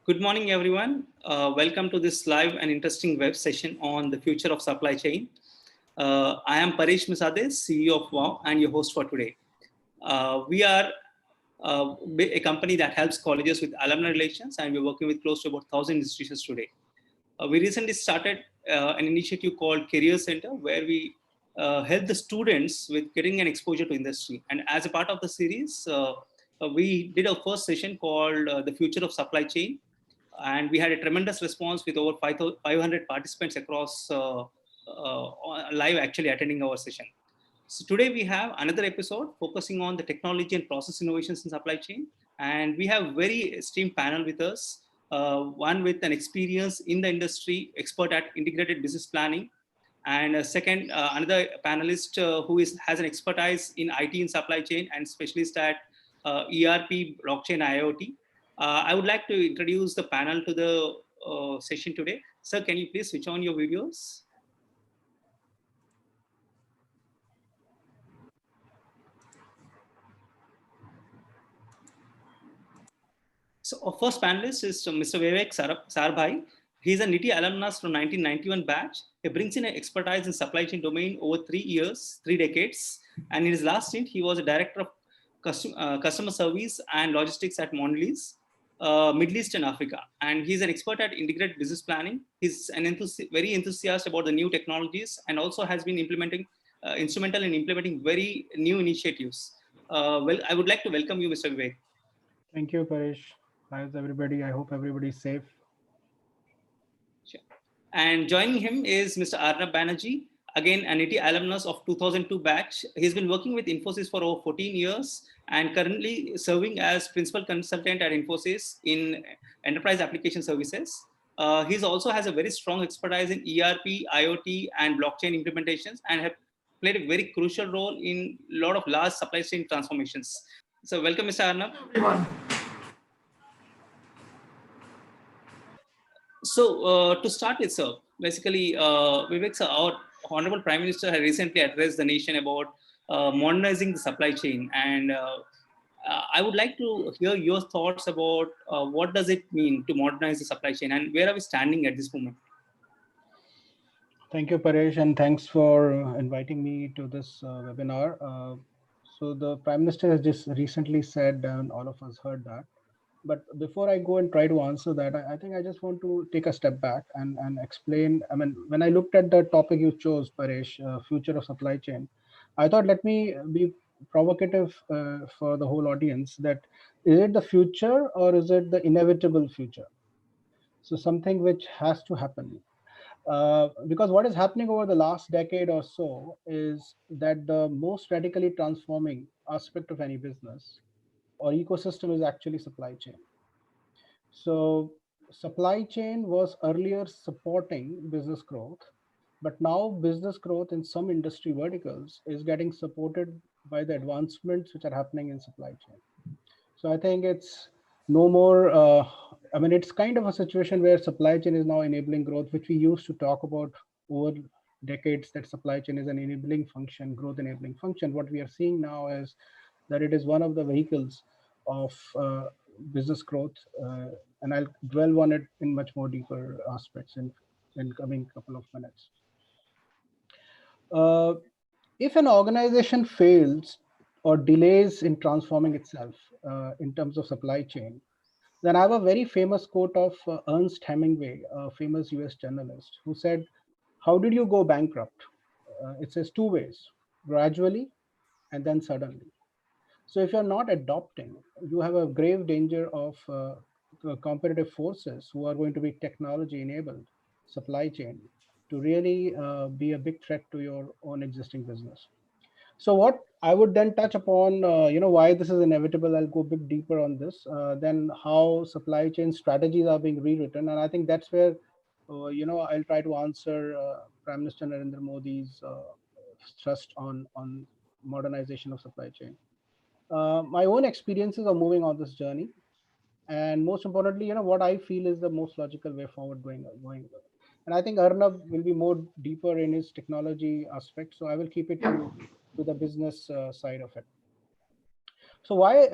Good morning, everyone. Welcome to this live and interesting web session on the future of supply chain. I am Paresh Masade, CEO of WOW, and your host for today. We are a company that helps colleges with alumni relations, and we're working with close to about 1,000 institutions today. We recently started an initiative called Career Center, where we help the students with getting an exposure to industry. And as a part of the series, we did our first session called The Future of Supply Chain. And we had a tremendous response with over 500 participants across live actually attending our session. So today we have another episode focusing on the technology and process innovations in supply chain. And we have very esteemed panel with us, one with an experience in the industry, expert at integrated business planning. And second, another panelist has an expertise in IT and supply chain and specialist at ERP, blockchain, IoT. I would like to introduce the panel to the session today. Sir, can you please switch on your videos? So our first panelist is Mr. Vivek Sarbhai. He's a NITIE alumnus from 1991 batch. He brings in an expertise in supply chain domain over 3 decades. And in his last stint, he was a director of customer service and logistics at Mondelez, Middle East and Africa. And he's an expert at integrated business planning. He's very enthusiastic about the new technologies and also has been instrumental in implementing very new initiatives. Well, I would like to welcome you, Mr. Vivek. Thank you, Paresh. How's everybody? I hope everybody's safe. Sure. And joining him is Mr. Arnab Banerjee, again an NITIE alumnus of 2002 batch. He's been working with Infosys for over 14 years and currently serving as principal consultant at Infosys in enterprise application services. He also has a very strong expertise in ERP, IoT, and blockchain implementations and have played a very crucial role in a lot of large supply chain transformations. So welcome, Mr. Arnab. Everyone. So to start with, sir, basically, Vivek, sir, our Honorable Prime Minister has recently addressed the nation about modernizing the supply chain. And I would like to hear your thoughts about what does it mean to modernize the supply chain and where are we standing at this moment? Thank you, Paresh, and thanks for inviting me to this webinar. So the Prime Minister has just recently said, and all of us heard that. But before I go and try to answer that, I think I just want to take a step back and explain. I mean, when I looked at the topic you chose, Paresh, future of supply chain, I thought let me be provocative for the whole audience that is it the future or is it the inevitable future? So something which has to happen. Because what is happening over the last decade or so is that the most radically transforming aspect of any business or ecosystem is actually supply chain. So supply chain was earlier supporting business growth, but now business growth in some industry verticals is getting supported by the advancements which are happening in supply chain. So I think it's no more, I mean, it's kind of a situation where supply chain is now enabling growth, which we used to talk about over decades, that supply chain is an enabling function, growth enabling function. What we are seeing now is that it is one of the vehicles of business growth. And I'll dwell on it in much more deeper aspects in coming couple of minutes. If an organization fails or delays in transforming itself in terms of supply chain, then I have a very famous quote of Ernest Hemingway, a famous US journalist, who said, "How did you go bankrupt?" It says two ways: gradually and then suddenly. So if you're not adopting, you have a grave danger of competitive forces who are going to be technology enabled supply chain to really be a big threat to your own existing business. So what I would then touch upon, why this is inevitable. I'll go a bit deeper on this, then how supply chain strategies are being rewritten. And I think that's where, I'll try to answer Prime Minister Narendra Modi's thrust on modernization of supply chain. My own experiences of moving on this journey. And most importantly, what I feel is the most logical way forward going. And I think Arnab will be more deeper in his technology aspect. So I will keep it to the business side of it. So why,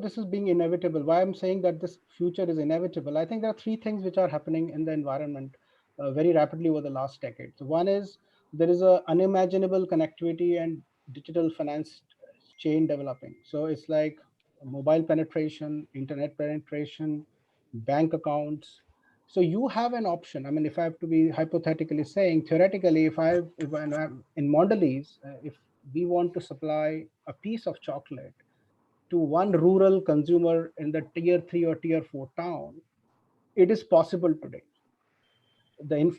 this is being inevitable? Why I'm saying that this future is inevitable? I think there are three things which are happening in the environment very rapidly over the last decade. So one is there is a unimaginable connectivity and digital finance chain developing. So it's like mobile penetration, internet penetration, bank accounts. So you have an option. I mean, if I have to be hypothetically saying, theoretically, if I'm in Mondelez, if we want to supply a piece of chocolate to one rural consumer in the tier 3 or tier 4 town, it is possible today.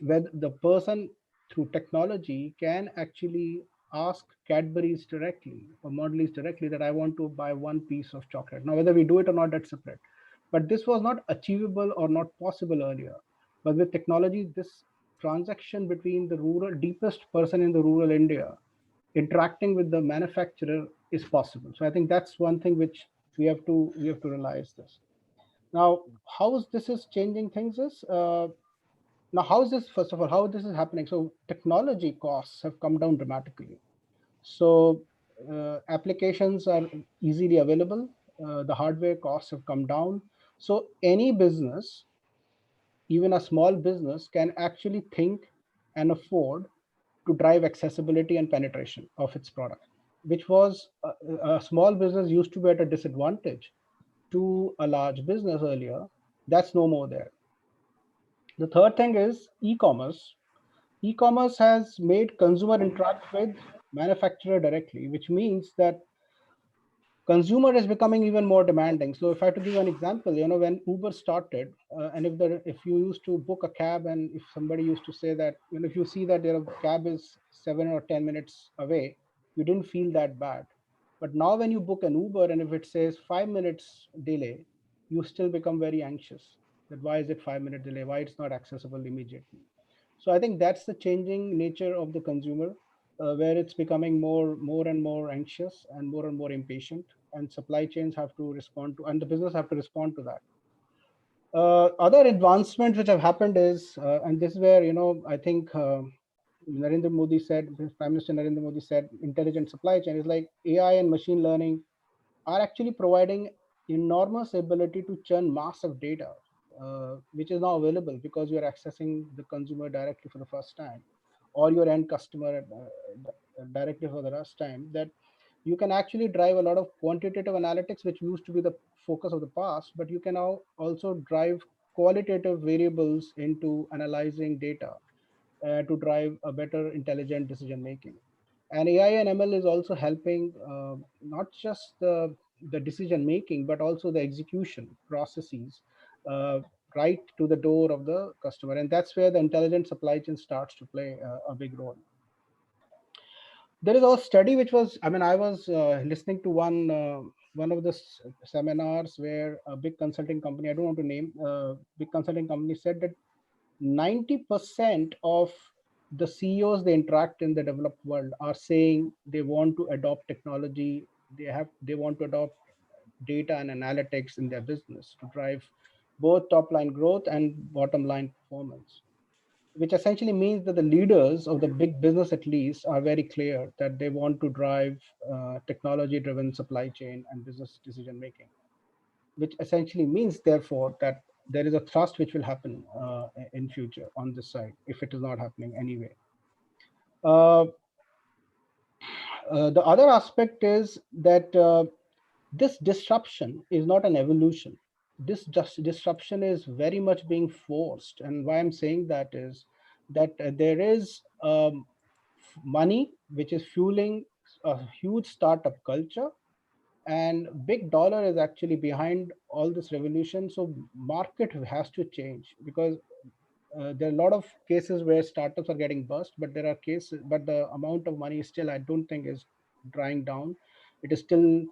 Whether the person through technology can actually ask Cadbury's directly or Mondelez directly that I want to buy one piece of chocolate. Now, whether we do it or not, that's separate. But this was not achievable or not possible earlier. But with technology, this transaction between the rural, deepest person in the rural India interacting with the manufacturer is possible. So I think that's one thing which we have to realize this. Now, this is changing things is now how is this, first of all, how this is happening? So technology costs have come down dramatically. So applications are easily available. The hardware costs have come down. So any business, even a small business, can actually think and afford to drive accessibility and penetration of its product, which was a small business used to be at a disadvantage to a large business earlier. That's no more there. The third thing is e-commerce. E-commerce has made consumer interact with manufacturer directly, which means that consumer is becoming even more demanding. So if I have to give an example, when Uber started, and if you used to book a cab, and if somebody used to say that, if you see that your cab is 7 or 10 minutes away, you didn't feel that bad. But now when you book an Uber and if it says 5 minutes delay, you still become very anxious. That why is it 5 minute delay? Why it's not accessible immediately? So I think that's the changing nature of the consumer, where it's becoming more and more anxious and more impatient, and supply chains have to respond to, and the business have to respond to that. Other advancements which have happened is, and this is where I think Narendra Modi said, Prime Minister Narendra Modi said, intelligent supply chain is like AI and machine learning are actually providing enormous ability to churn massive data, which is now available because you're accessing the consumer directly for the first time, or your end customer directly for the first time. That you can actually drive a lot of quantitative analytics, which used to be the focus of the past, but you can now also drive qualitative variables into analyzing data to drive a better intelligent decision making. And AI and ML is also helping not just the decision making, but also the execution processes right to the door of the customer. And that's where the intelligent supply chain starts to play a big role. There is a study which was, I mean, I was listening to one of the seminars where a big consulting company, I don't want to name, big consulting company said that 90% of the CEOs they interact in the developed world are saying they want to adopt technology. They want to adopt data and analytics in their business to drive both top line growth and bottom line performance, which essentially means that the leaders of the big business at least are very clear that they want to drive technology driven supply chain and business decision making, which essentially means therefore that there is a thrust which will happen in future on this side if it is not happening anyway. uh, the other aspect is that this disruption is not an evolution. This just disruption is very much being forced, and why I'm saying that is that there is money which is fueling a huge startup culture, and big dollar is actually behind all this revolution. So market has to change because there are a lot of cases where startups are getting bust, but there are cases, but the amount of money still, I don't think, is drying down. It is still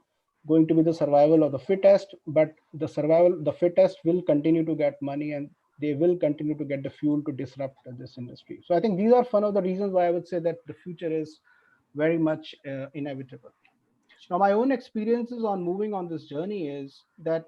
going to be the survival of the fittest, but the fittest will continue to get money, and they will continue to get the fuel to disrupt this industry. So I think these are one of the reasons why I would say that the future is very much inevitable. Now, my own experiences on moving on this journey is that,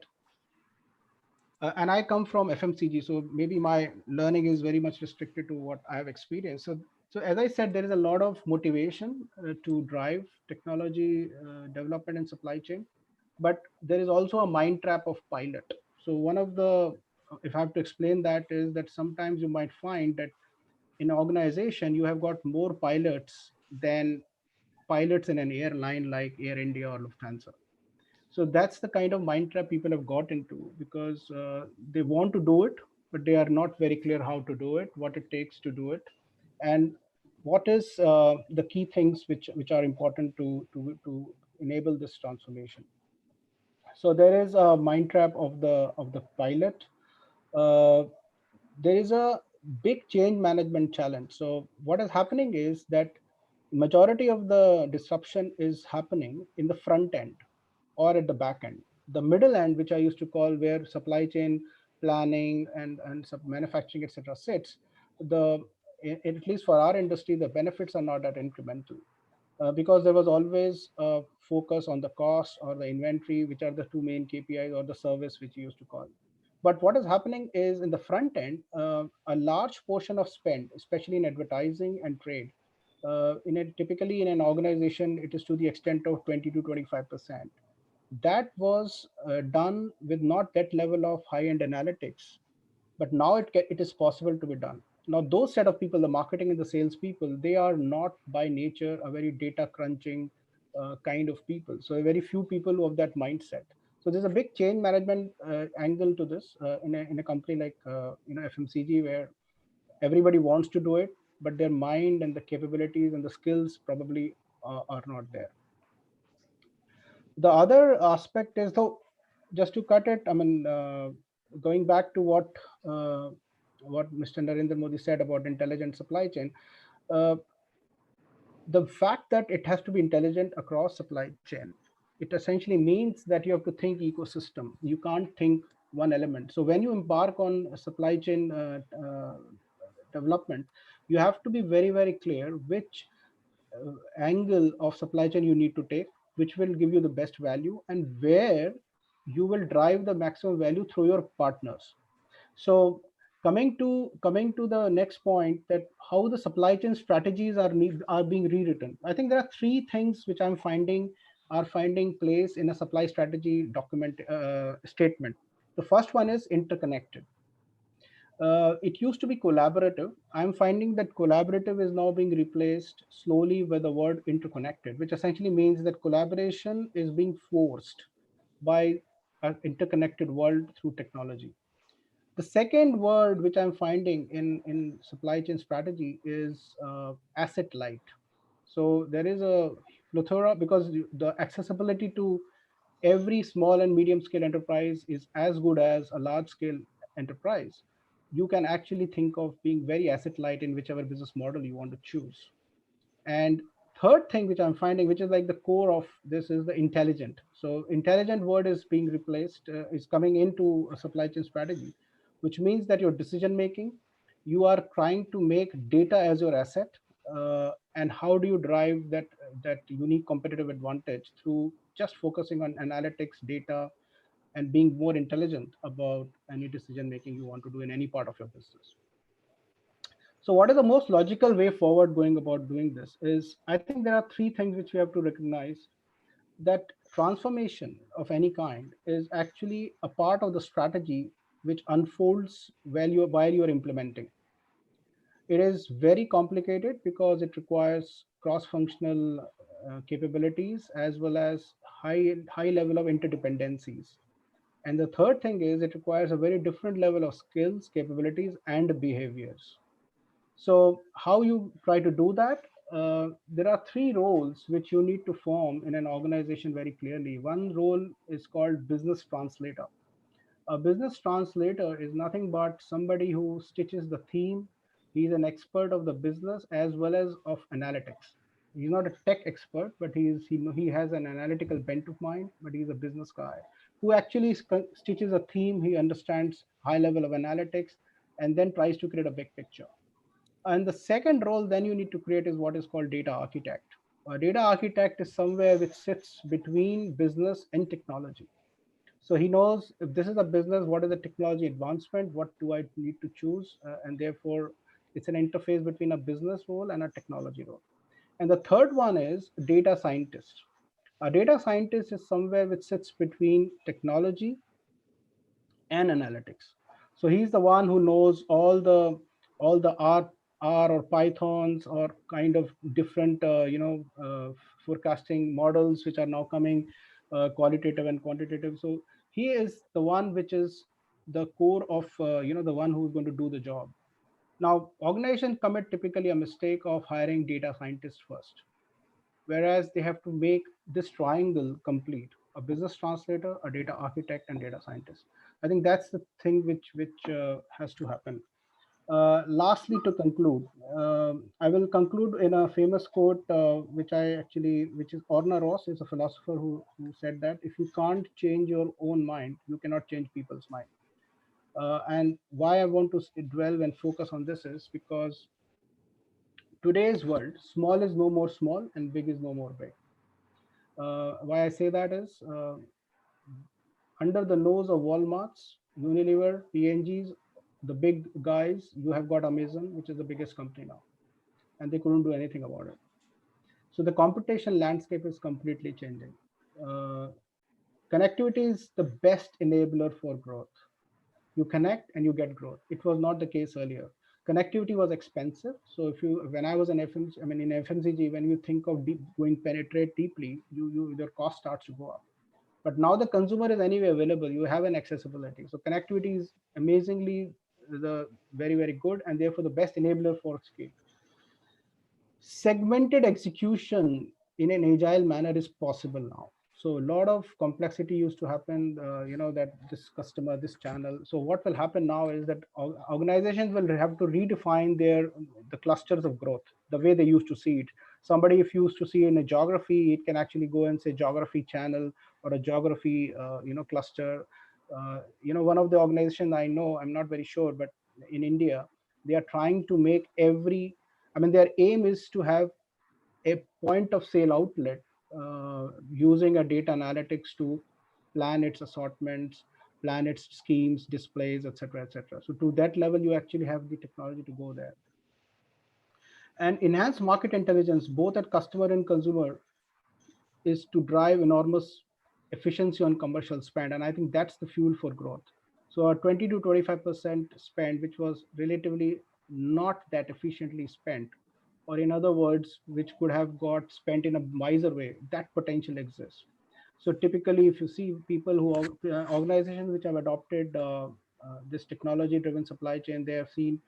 and I come from FMCG, so maybe my learning is very much restricted to what I have experienced. So as I said, there is a lot of motivation to drive technology development and supply chain. but there is also a mind trap of pilot. So one of the, if I have to explain that, is that sometimes you might find that in an organization you have got more pilots than pilots in an airline like Air India or Lufthansa. So that's the kind of mind trap people have got into, because they want to do it, but they are not very clear how to do it, what it takes to do it, and what is the key things which are important to enable this transformation. So there is a mind trap of the pilot. Uh, there is a big change management challenge. So what is happening is that majority of the disruption is happening in the front end or at the back end. The middle end, which I used to call where supply chain planning and manufacturing, etc., sits, the at least for our industry, the benefits are not that incremental, because there was always a focus on the cost or the inventory, which are the two main KPIs, or the service, which you used to call. But what is happening is in the front end, a large portion of spend, especially in advertising and trade, typically in an organization, it is to the extent of 20 to 25%. That was done with not that level of high-end analytics, but now it is possible to be done. Now those set of people, the marketing and the sales people, they are not by nature a very data crunching kind of people, so very few people who have that mindset. So there's a big change management angle to this in a company like FMCG, where everybody wants to do it, but their mind and the capabilities and the skills probably are not there. The other aspect is, though, just to cut it, I mean, going back to uh, what Mr. Narendra Modi said about intelligent supply chain, uh, the fact that it has to be intelligent across supply chain, it essentially means that you have to think ecosystem. You can't think one element. So when you embark on a supply chain development, you have to be very, very clear which angle of supply chain you need to take, which will give you the best value, and where you will drive the maximum value through your partners. So coming to the next point, that how the supply chain strategies are being rewritten. I think there are three things which I'm finding are finding place in a supply strategy document statement. The first one is interconnected. It used to be collaborative. I'm finding that collaborative is now being replaced slowly with the word interconnected, which essentially means that collaboration is being forced by an interconnected world through technology. The second word which I'm finding in supply chain strategy is asset light. So there is a plethora, because the accessibility to every small and medium scale enterprise is as good as a large scale enterprise. You can actually think of being very asset light in whichever business model you want to choose. And third thing which I'm finding, which is like the core of this, is the intelligent. So intelligent word is being replaced, is coming into a supply chain strategy, which means that your decision making, you are trying to make data as your asset, and how do you drive that unique competitive advantage through just focusing on analytics, data, and being more intelligent about any decision making you want to do in any part of your business. So what is the most logical way forward going about doing this is, I think there are three things which we have to recognize: that transformation of any kind is actually a part of the strategy which unfolds while you're implementing. It is very complicated because it requires cross-functional capabilities, as well as high level of interdependencies. And the third thing is, it requires a very different level of skills, capabilities, and behaviors. So how you try to do that? There are three roles which you need to form in an organization very clearly. One role is called business translator. A business translator is nothing but somebody who stitches the theme. He's an expert of the business as well as of analytics. He's not a tech expert, but he has an analytical bent of mind, but he's a business guy who actually stitches a theme. He understands high level of analytics and then tries to create a big picture. And the second role then you need to create is what is called data architect. A data architect is somewhere which sits between business and technology. So he knows, if this is a business, what is the technology advancement, what do I need to choose, and therefore it's an interface between a business role and a technology role. And the third one is data scientist. A data scientist is somewhere which sits between technology and analytics. So he's the one who knows all the R or Pythons or kind of different forecasting models which are now coming, qualitative and quantitative. So he is the one which is the core of the one who's going to do the job. Now organizations commit typically a mistake of hiring data scientists first, whereas they have to make this triangle complete: a business translator, a data architect, and data scientist. I think that's the thing which has to happen. Lastly, to conclude, I will conclude in a famous quote, which is Orna Ross, is a philosopher who said that if you can't change your own mind, you cannot change people's mind. And why I want to dwell and focus on this is because today's world, small is no more small and big is no more big. Why I say that is, under the nose of Walmarts, Unilever, P&Gs, the big guys, you have got Amazon, which is the biggest company now, and they couldn't do anything about it. So the competition landscape is completely changing. Uh, Connectivity is the best enabler for growth. You connect and you get growth. It was not the case earlier. Connectivity was expensive. So when I was in FMC, I mean in FMCG, when you think of going penetrate deeply, your cost starts to go up. But now the consumer is anyway available. You have an accessibility. So connectivity is amazingly the very, very good, and therefore the best enabler for scale. Segmented execution in an agile manner is possible now. So a lot of complexity used to happen, that this customer, this channel. So what will happen now is that organizations will have to redefine the clusters of growth the way they used to see it. Somebody, if used to see in a geography, it can actually go and say geography channel or a geography cluster. One of the organizations I know, I'm not very sure, but in India, they are trying to make their aim is to have a point of sale outlet, using a data analytics to plan its assortments, plan its schemes, displays, etc., etc. So to that level, you actually have the technology to go there. And enhance market intelligence, both at customer and consumer, is to drive enormous efficiency on commercial spend. And I think that's the fuel for growth. So a 20 to 25% spend, which was relatively not that efficiently spent, or in other words, which could have got spent in a wiser way, that potential exists. So typically, if you see people organizations which have adopted this technology-driven supply chain, they have seen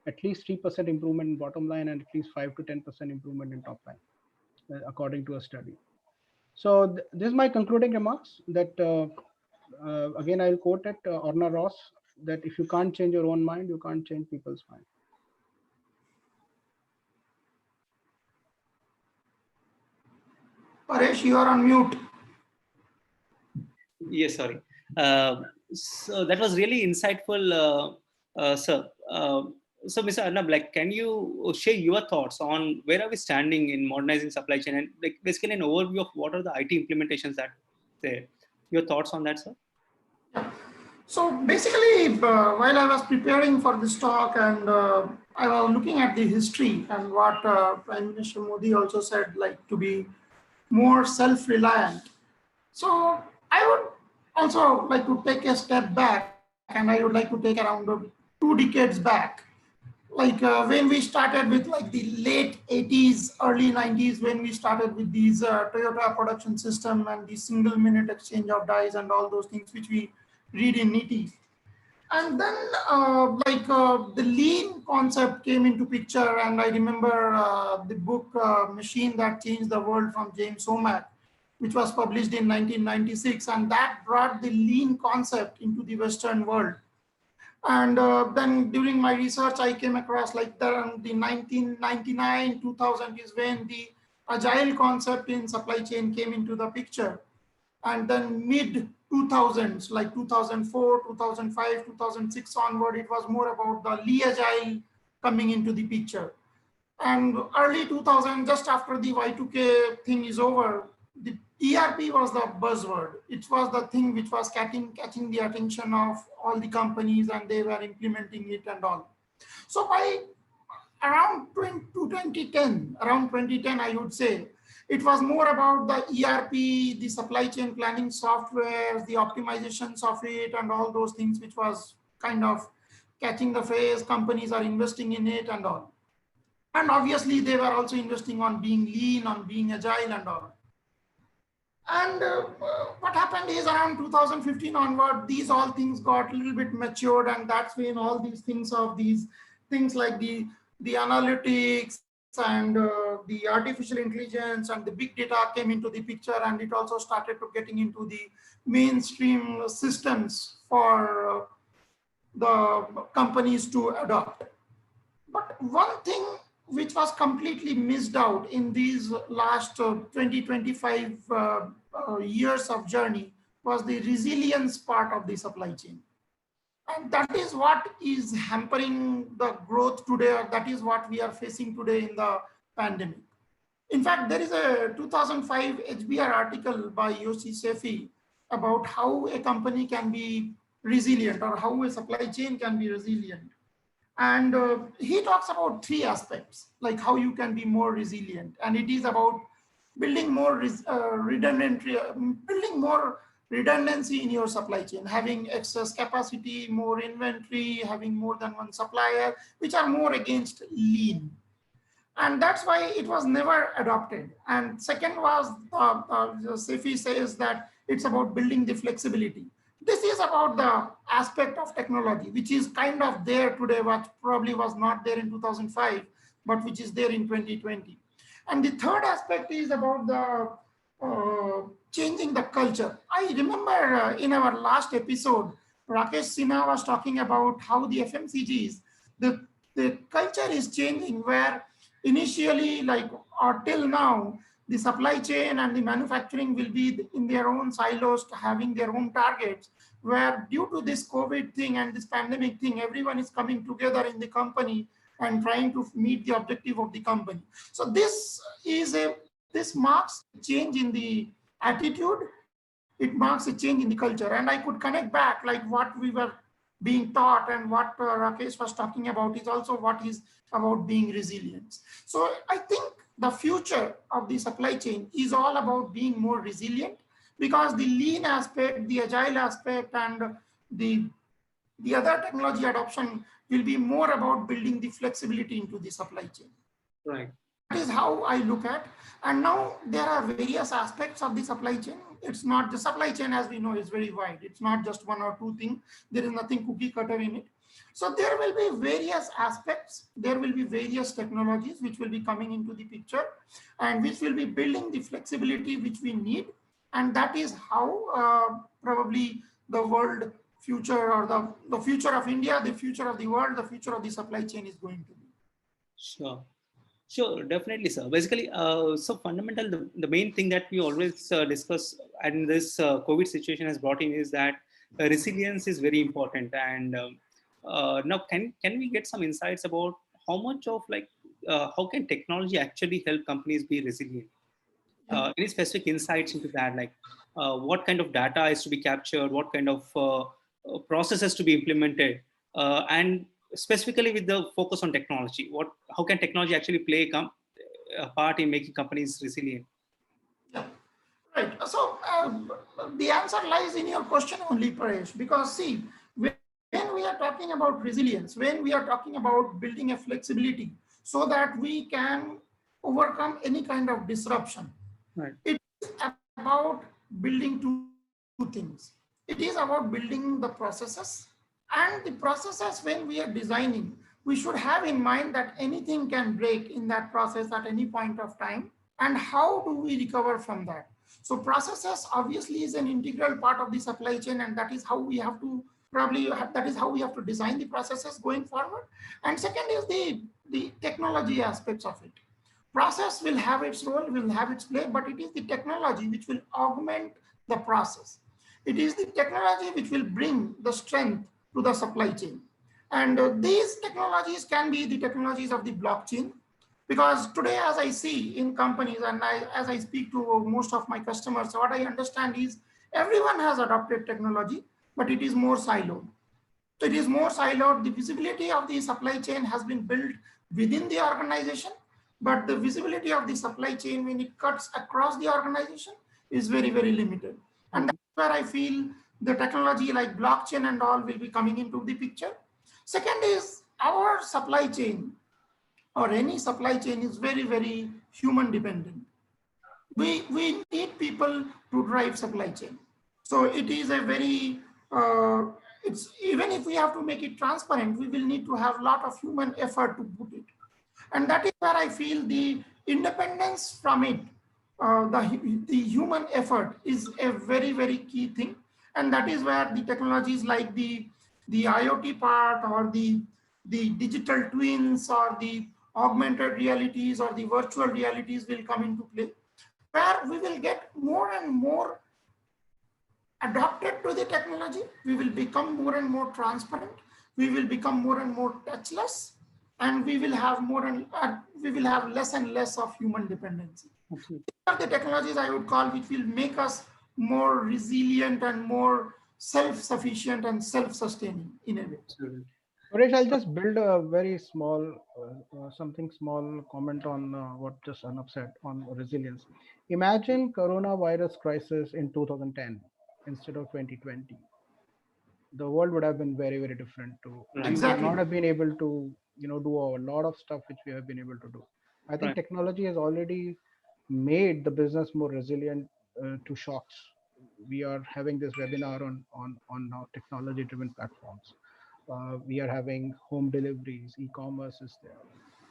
at least 3% improvement in bottom line and at least 5 to 10% improvement in top line, according to a study. So this is my concluding remarks. That again, I'll quote it, Orna Ross, that if you can't change your own mind, you can't change people's mind. Paresh, you are on mute. Yes, sorry. So that was really insightful, sir. So, Mr. Arnab, can you share your thoughts on where are we standing in modernizing supply chain, and basically an overview of what are the IT implementations that there? Your thoughts on that, sir? So basically, while I was preparing for this talk and I was looking at the history and what Prime Minister Modi also said, like to be more self-reliant. So I would also like to take a step back, and I would like to take around 2 decades back. Like when we started with like the late 80s, early 90s, when we started with these Toyota production system and the single minute exchange of dies and all those things which we read in NITIE. And then the lean concept came into picture, and I remember the book Machine That Changed the World from James Womack, which was published in 1996, and that brought the lean concept into the Western world. And then during my research, I came across like the 1999, 2000 is when the agile concept in supply chain came into the picture. And then mid 2000s, like 2004, 2005, 2006 onward, it was more about the Lee Agile coming into the picture. And early 2000, just after the Y2K thing is over, the ERP was the buzzword. It was the thing which was catching the attention of all the companies, and they were implementing it and all. So by around 2010, I would say, It was more about the ERP, the supply chain planning software, the optimizations of it, and all those things, which was kind of catching the phase. Companies are investing in it and all. And obviously, they were also investing on being lean, on being agile and all. And what happened is around 2015 onward, these all things got a little bit matured, and that's when all these things like the analytics and the artificial intelligence and the big data came into the picture, and it also started to getting into the mainstream systems for the companies to adopt. But one thing which was completely missed out in these last 20-25 years of journey was the resilience part of the supply chain. And that is what is hampering the growth today, or that is what we are facing today in the pandemic. In fact, there is a 2005 HBR article by Yossi Sefi about how a company can be resilient, or how a supply chain can be resilient. And he talks about three aspects, like how you can be more resilient. And it is about building more redundancy in your supply chain, having excess capacity, more inventory, having more than one supplier, which are more against lean. And that's why it was never adopted. And second was, Sefi says that it's about building the flexibility. This is about the aspect of technology, which is kind of there today, what probably was not there in 2005, but which is there in 2020. And the third aspect is about the changing the culture. I remember in our last episode, Rakesh Sinha was talking about how the FMCGs, the culture is changing, where initially, like, or till now, the supply chain and the manufacturing will be in their own silos, having their own targets, where due to this COVID thing and this pandemic thing, everyone is coming together in the company and trying to meet the objective of the company. So this marks a change in the attitude. It marks a change in the culture. And I could connect back, like what we were being taught and what Rakesh was talking about is also what is about being resilient. So I think the future of the supply chain is all about being more resilient, because the lean aspect, the agile aspect, and the other technology adoption will be more about building the flexibility into the supply chain. Right. That is how I look at. And now there are various aspects of the supply chain. It's not the supply chain, as we know, is very wide. It's not just one or two things. There is nothing cookie cutter in it. So there will be various aspects. There will be various technologies which will be coming into the picture, and which will be building the flexibility which we need. And that is how probably the world future, or the future of India, the future of the world, the future of the supply chain is going to be. Sure. Sure, definitely, sir. Basically, so fundamental, the main thing that we always discuss and this COVID situation has brought in is that resilience is very important. And now, can we get some insights about how much of how can technology actually help companies be resilient? Any specific insights into that, like what kind of data is to be captured, what kind of processes to be implemented, and specifically with the focus on technology, how can technology actually play a part in making companies resilient? Yeah, right. So the answer lies in your question only, Paresh, because see, when we are talking about resilience, when we are talking about building a flexibility so that we can overcome any kind of disruption, right, it is about building two things. It is about building the processes. And the processes, when we are designing, we should have in mind that anything can break in that process at any point of time. And how do we recover from that? So processes obviously is an integral part of the supply chain, and that is how we have to design the processes going forward. And second is the technology aspects of it. Process will have its role, will have its play, but it is the technology which will augment the process. It is the technology which will bring the strength to the supply chain. And these technologies can be the technologies of the blockchain, because today, as I see in companies, and as I speak to most of my customers, what I understand is everyone has adopted technology, but it is more siloed. So it is more siloed. The visibility of the supply chain has been built within the organization, but the visibility of the supply chain when it cuts across the organization is very, very limited. And that's where I feel the technology like blockchain and all will be coming into the picture. Second is our supply chain or any supply chain is very, very human dependent. We need people to drive supply chain. So it is a very, it's even if we have to make it transparent, we will need to have a lot of human effort to put it. And that is where I feel the independence from it, the human effort is a very, very key thing. And that is where the technologies like the IoT part or the digital twins or the augmented realities or the virtual realities will come into play, where we will get more and more adapted to the technology. We will become more and more transparent. We will become more and more touchless, and we will have we will have less and less of human dependency. These are the technologies I would call which will make us more resilient and more self-sufficient and self-sustaining in a way. Paresh, I'll just build a very small, something small comment on what just Arnab said on resilience. Imagine coronavirus crisis in 2010 instead of 2020. The world would have been very, very different too. We would not have been able to, do a lot of stuff which we have been able to do. I think technology has already made the business more resilient to shocks. We are having this webinar on now technology-driven platforms. We are having home deliveries, e-commerce is there.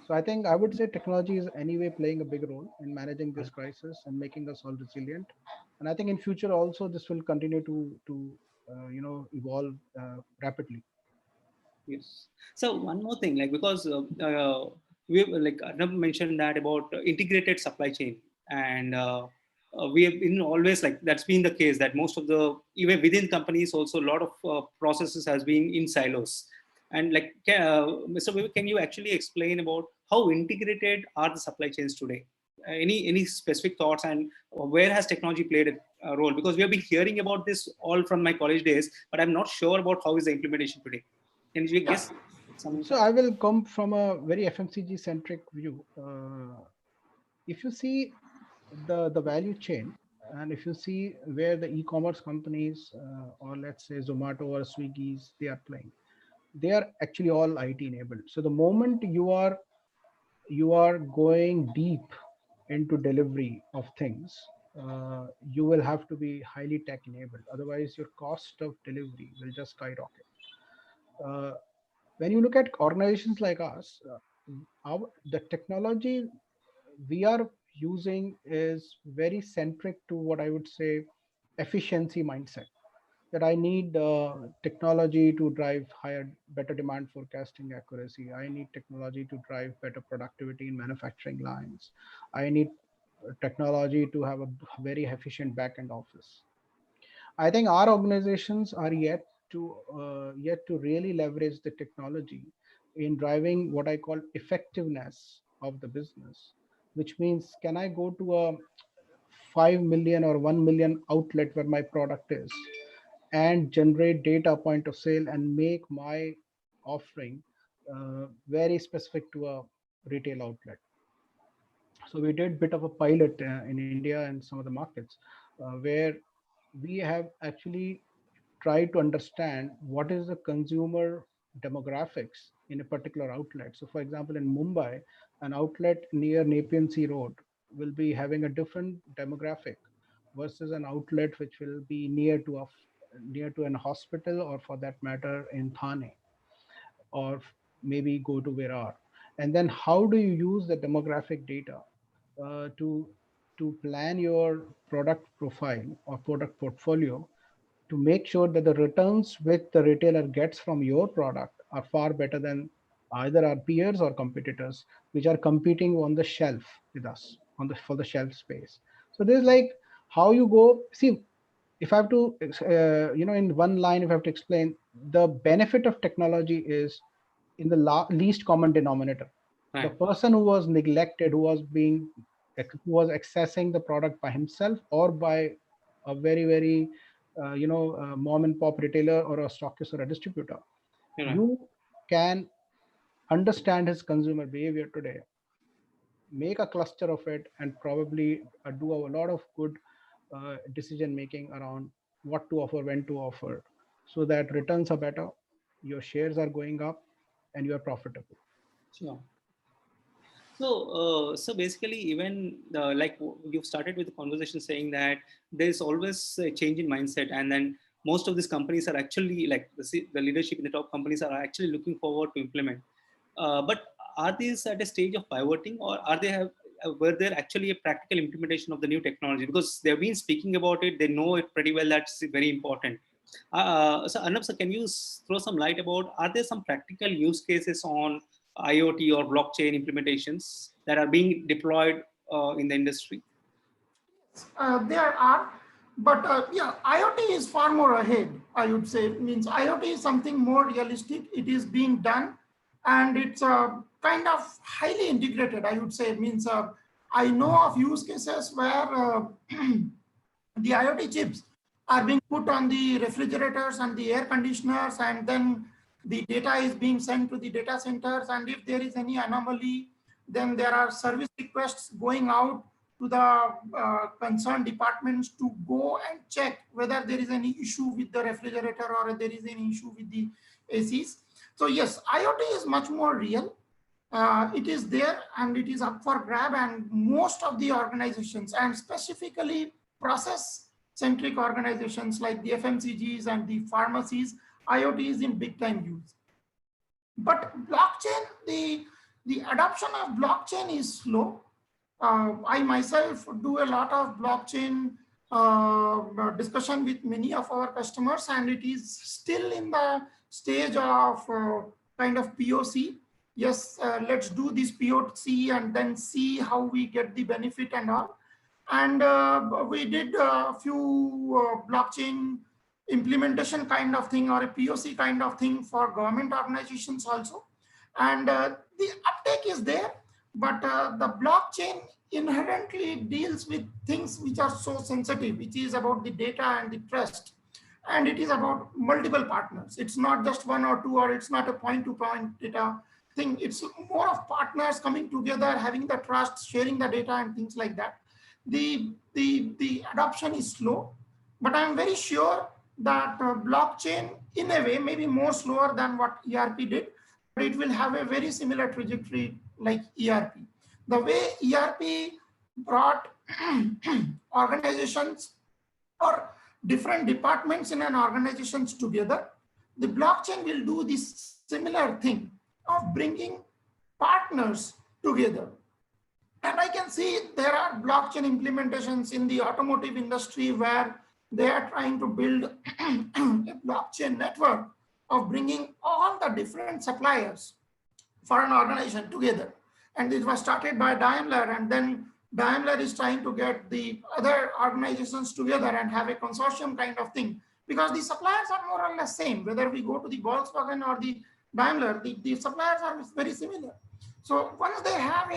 So I think I would say technology is anyway playing a big role in managing this crisis and making us all resilient. And I think in future also this will continue to evolve rapidly. Yes. So one more thing, like because we like Arnab mentioned that about integrated supply chain, and we have been always like that's been the case that most of the even within companies also a lot of processes has been in silos. And like Mr. Vivek, can you actually explain about how integrated are the supply chains today? Any specific thoughts, and where has technology played a role? Because we have been hearing about this all from my college days, but I'm not sure about how is the implementation today. Can you guess? So I will come from a very FMCG centric view. If you see the value chain, and if you see where the e-commerce companies or let's say Zomato or Swiggy's they are playing, they are actually all IT enabled. So the moment you are going deep into delivery of things, you will have to be highly tech enabled. Otherwise, your cost of delivery will just skyrocket. When you look at organizations like us, the technology we are using is very centric to what I would say efficiency mindset. That I need technology to drive better demand forecasting accuracy. I need technology to drive better productivity in manufacturing lines. I need technology to have a very efficient back-end office. I think our organizations are yet to really leverage the technology in driving what I call effectiveness of the business, which means can I go to a 5 million or 1 million outlet where my product is and generate data point of sale and make my offering very specific to a retail outlet. So we did a bit of a pilot in India and some of the markets where we have actually try to understand what is the consumer demographics in a particular outlet. So for example, in Mumbai, an outlet near Nepean Sea Road will be having a different demographic versus an outlet which will be near to an hospital, or for that matter in Thane, or maybe go to Virar. And then how do you use the demographic data to plan your product profile or product portfolio to make sure that the returns which the retailer gets from your product are far better than either our peers or competitors, which are competing on the shelf with us for the shelf space. So there's like how you go. See, if I have to, in one line, if I have to explain, the benefit of technology is in the least common denominator. The person who was neglected, who was accessing the product by himself or by a very, very mom and pop retailer or a stockist or a distributor, you can understand his consumer behavior today make a cluster of it, and probably do a lot of good decision making around what to offer, when to offer, so that returns are better, your shares are going up, and you are profitable. Sure. So basically, even like you started with the conversation saying that there is always a change in mindset, and then most of these companies are actually like the leadership in the top companies are actually looking forward to implement. But are these at a stage of pivoting, or are they have were there actually a practical implementation of the new technology? Because they've been speaking about it, they know it pretty well. That's very important. So Arnab, sir, can you throw some light about, are there some practical use cases on IoT or blockchain implementations that are being deployed in the industry? There are, but yeah, IoT is far more ahead, I would say. It means IoT is something more realistic. It is being done, and it's kind of highly integrated, I would say. It means I know of use cases where the IoT chips are being put on the refrigerators and the air conditioners, and then the data is being sent to the data centers. And if there is any anomaly, then there are service requests going out to the concerned departments to go and check whether there is any issue with the refrigerator or there is any issue with the ACs. So yes, IoT is much more real. It is there and it is up for grab, and most of the organizations, and specifically process-centric organizations like the FMCGs and the pharmacies, IoT is in big time use. But blockchain, the adoption of blockchain is slow. I myself do a lot of blockchain discussion with many of our customers, and it is still in the stage of kind of POC. Yes, let's do this POC and then see how we get the benefit and all. And we did a few blockchain implementation kind of thing, or a POC kind of thing for government organizations also. And the uptake is there, but the blockchain inherently deals with things which are so sensitive, which is about the data and the trust. And it is about multiple partners. It's not just one or two, or it's not a point-to-point data thing. It's more of partners coming together, having the trust, sharing the data and things like that. The adoption is slow, but I'm very sure that blockchain in a way may be more slower than what ERP did, but it will have a very similar trajectory like ERP. The way ERP brought organizations or different departments in an organization together, the blockchain will do this similar thing of bringing partners together. And I can see there are blockchain implementations in the automotive industry where they are trying to build a blockchain network of bringing all the different suppliers for an organization together. And this was started by Daimler, and then Daimler is trying to get the other organizations together and have a consortium kind of thing, because the suppliers are more or less same. Whether we go to the Volkswagen or the Daimler, the suppliers are very similar. So once they have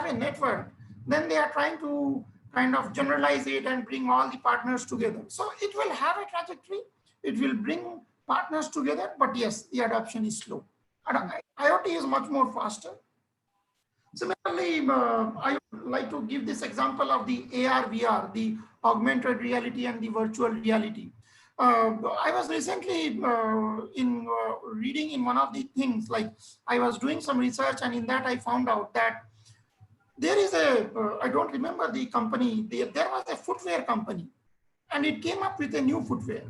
a network, then they are trying to kind of generalize it and bring all the partners together. So it will have a trajectory. It will bring partners together, but yes, the adoption is slow. IoT is much more faster. Similarly, I would like to give this example of the AR, VR, the augmented reality and the virtual reality. I was recently reading in one of the things, like I was doing some research, and in that I found out that there is I don't remember the company, there was a footwear company, and it came up with a new footwear.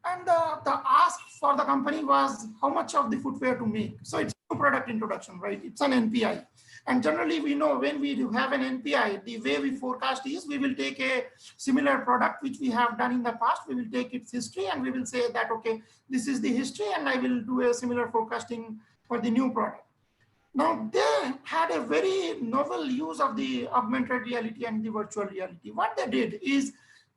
And the ask for the company was how much of the footwear to make. So it's a new product introduction, right? It's an NPI. And generally we know when we have an NPI, the way we forecast is we will take a similar product which we have done in the past, we will take its history and we will say that, okay, this is the history and I will do a similar forecasting for the new product. Now they had a very novel use of the augmented reality and the virtual reality. What they did is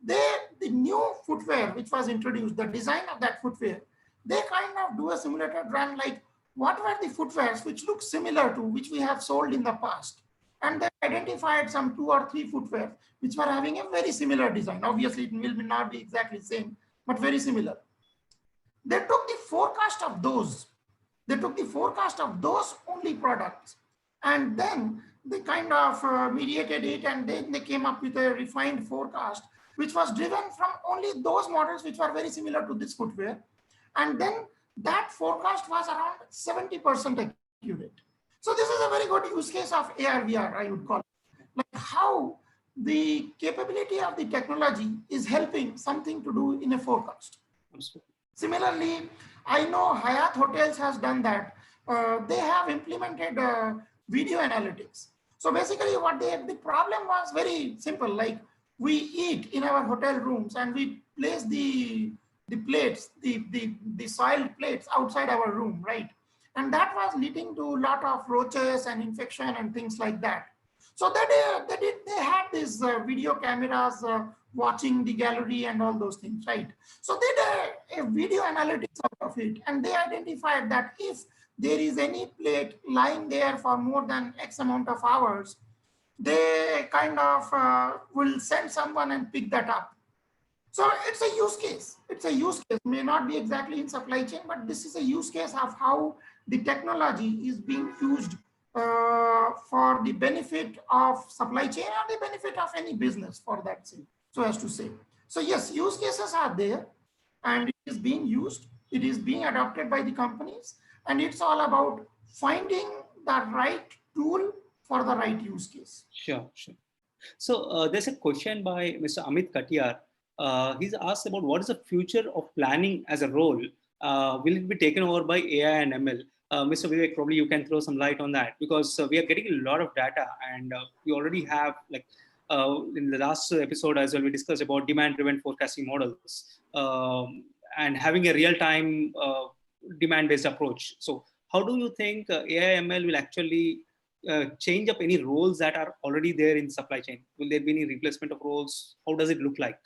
the new footwear which was introduced, the design of that footwear, they kind of do a simulated run like what were the footwears which look similar to which we have sold in the past. And they identified some 2 or 3 footwear which were having a very similar design. Obviously, it will not be exactly the same, but very similar. They took the forecast of those. They took the forecast of those only products. And then they kind of mediated it, and then they came up with a refined forecast, which was driven from only those models which were very similar to this footwear. And then that forecast was around 70% accurate. So this is a very good use case of AR/VR, I would call it. Like how the capability of the technology is helping something to do in a forecast. Similarly, I know Hyatt Hotels has done that. They have implemented video analytics. So basically the problem was very simple. Like we eat in our hotel rooms and we place the plates, the soiled plates outside our room, right? And that was leading to a lot of roaches and infection and things like that. So they had these video cameras watching the gallery and all those things, right? So they did a video analytics out of it, and they identified that if there is any plate lying there for more than X amount of hours, they kind of will send someone and pick that up. So it's a use case. It's a use case. May not be exactly in supply chain, but this is a use case of how the technology is being used for the benefit of supply chain or the benefit of any business, for that sake, so as to say. So yes, use cases are there, and it is being used. It is being adopted by the companies, and it's all about finding the right tool for the right use case. Sure, sure. So there's a question by Mr. Amit Katiyar. He's asked about what is the future of planning as a role? Will it be taken over by AI and ML? Mr. Vivek, probably you can throw some light on that, because we are getting a lot of data, and we already have, like in the last episode as well, we discussed about demand-driven forecasting models and having a real-time demand-based approach. So how do you think AI ML will actually change up any roles that are already there in supply chain? Will there be any replacement of roles? How does it look like?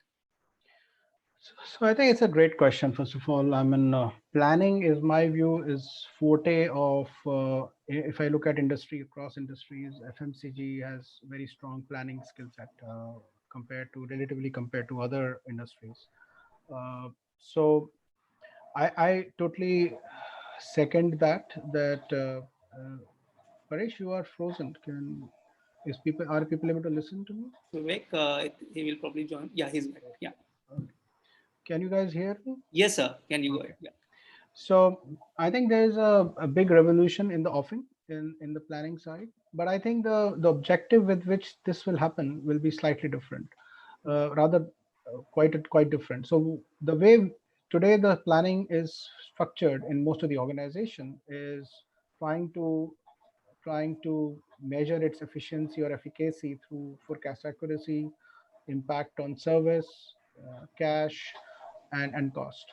So I think it's a great question. First of all, I mean, planning is, my view, is forte of, if I look at industry, across industries, FMCG has very strong planning skill set relatively compared to other industries. So I totally second that. Paresh, you are frozen. Are people able to listen to me? Vivek, he will probably join. Yeah, he's back. Yeah. Okay. Can you guys hear me? Yes, sir. Can you go ahead? Yeah. So I think there is a big revolution in the offing in the planning side, but I think the objective with which this will happen will be slightly different, quite different. So the way today the planning is structured in most of the organization is trying to measure its efficiency or efficacy through forecast accuracy, impact on service, cash, and cost.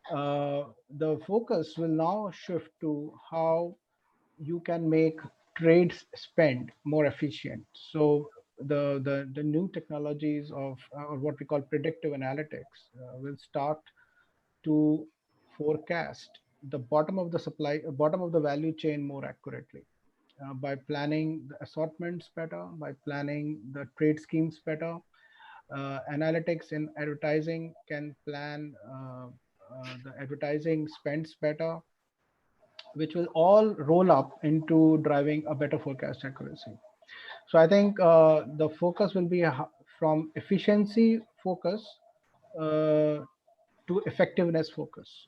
The focus will now shift to how you can make trade spend more efficient. So the new technologies of or what we call predictive analytics will start to forecast the bottom of the value chain more accurately by planning the assortments better, by planning the trade schemes better. Analytics in advertising can plan the advertising spends better, which will all roll up into driving a better forecast accuracy. So I think the focus will be from efficiency focus to effectiveness focus,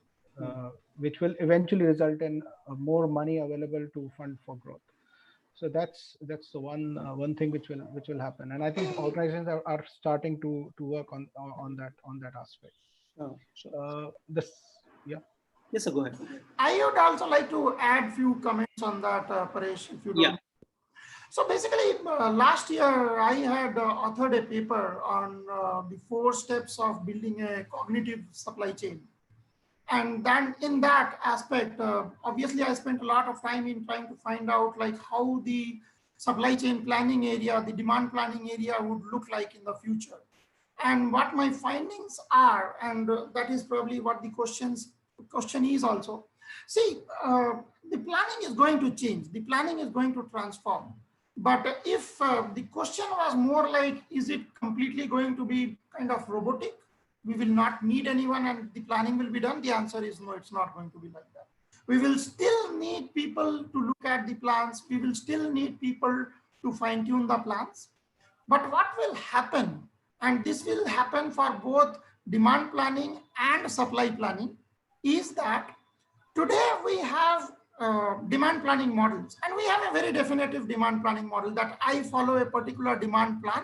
which will eventually result in more money available to fund for growth. So that's the one thing which will happen, and I think organizations are starting to work on that aspect. Sure. Yeah. Yes, sir. Go ahead. I would also like to add few comments on that, Paresh, if you don't. Yeah. So basically, last year I had authored a paper on the 4 steps of building a cognitive supply chain. And then in that aspect, obviously I spent a lot of time in trying to find out like how the supply chain planning area, the demand planning area would look like in the future. And what my findings are, and that is probably what the question is also. See, the planning is going to change. The planning is going to transform. But if the question was more like, is it completely going to be kind of robotic? We will not need anyone and the planning will be done. The answer is no, it's not going to be like that. We will still need people to look at the plans. We will still need people to fine tune the plans. But what will happen, and this will happen for both demand planning and supply planning, is that today we have demand planning models, and we have a very definitive demand planning model that I follow a particular demand plan,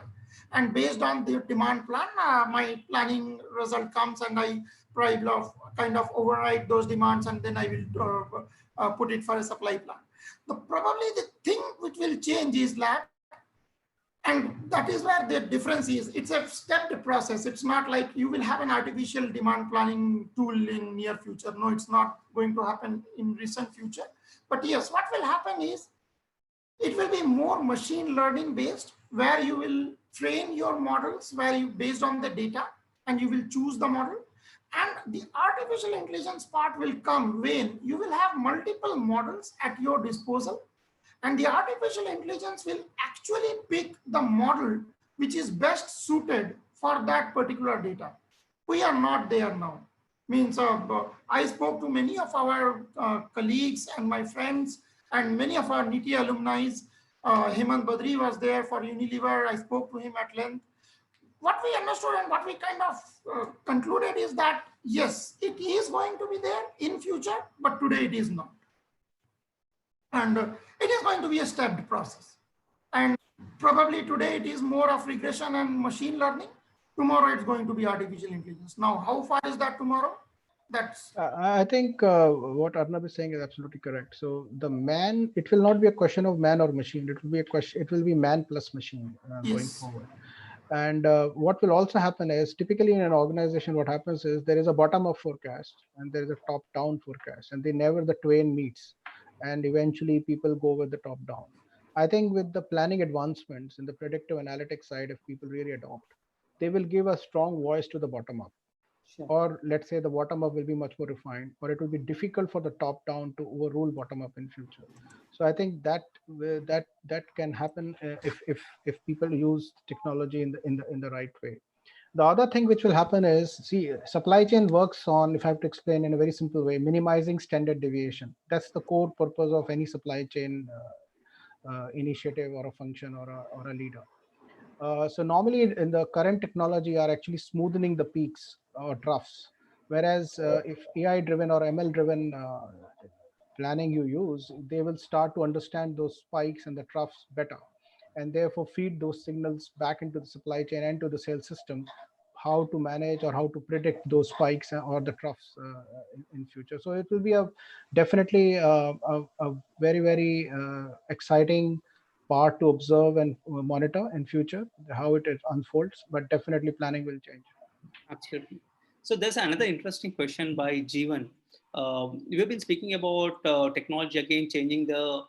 and based on the demand plan, my planning result comes, and I probably kind of override those demands, and then I will put it for a supply plan. Probably the thing which will change is that, and that is where the difference is. It's a stepped process. It's not like you will have an artificial demand planning tool in near future. No, it's not going to happen in recent future. But yes, what will happen is it will be more machine learning based, where you will train your models, where you based on the data, and you will choose the model. And the artificial intelligence part will come when you will have multiple models at your disposal. And the artificial intelligence will actually pick the model which is best suited for that particular data. We are not there now. Means I spoke to many of our colleagues and my friends and many of our NITIE alumni. Hemant Badri was there for Unilever. I spoke to him at length. What we understood and what we kind of concluded is that, yes, it is going to be there in future, but today it is not. And it is going to be a stepped process. And probably today it is more of regression and machine learning. Tomorrow it's going to be artificial intelligence. Now, how far is that tomorrow? That's. I think what Arnab is saying is absolutely correct. So the man, it will not be a question of man or machine. It will be a question. It will be man plus machine going forward. And what will also happen is, typically in an organization, what happens is there is a bottom-up forecast and there is a top-down forecast, and they never the twain meets. And eventually people go with the top down. I think with the planning advancements in the predictive analytics side, if people really adopt, they will give a strong voice to the bottom up. Sure. Or let's say the bottom up will be much more refined, or it will be difficult for the top down to overrule bottom up in future. So I think that can happen if people use technology in the right way. The other thing which will happen is, see, supply chain works on, if I have to explain in a very simple way, minimizing standard deviation. That's the core purpose of any supply chain initiative or a function or a leader. So normally in the current technology are actually smoothing the peaks or troughs. Whereas if AI driven or ML driven planning you use, they will start to understand those spikes and the troughs better, and therefore feed those signals back into the supply chain and to the sales system, how to manage or how to predict those spikes or the troughs in future. So it will be definitely a very, very exciting part to observe and monitor in future, how it unfolds, but definitely planning will change. Absolutely. So there's another interesting question by Jeevan. We've been speaking about technology again changing the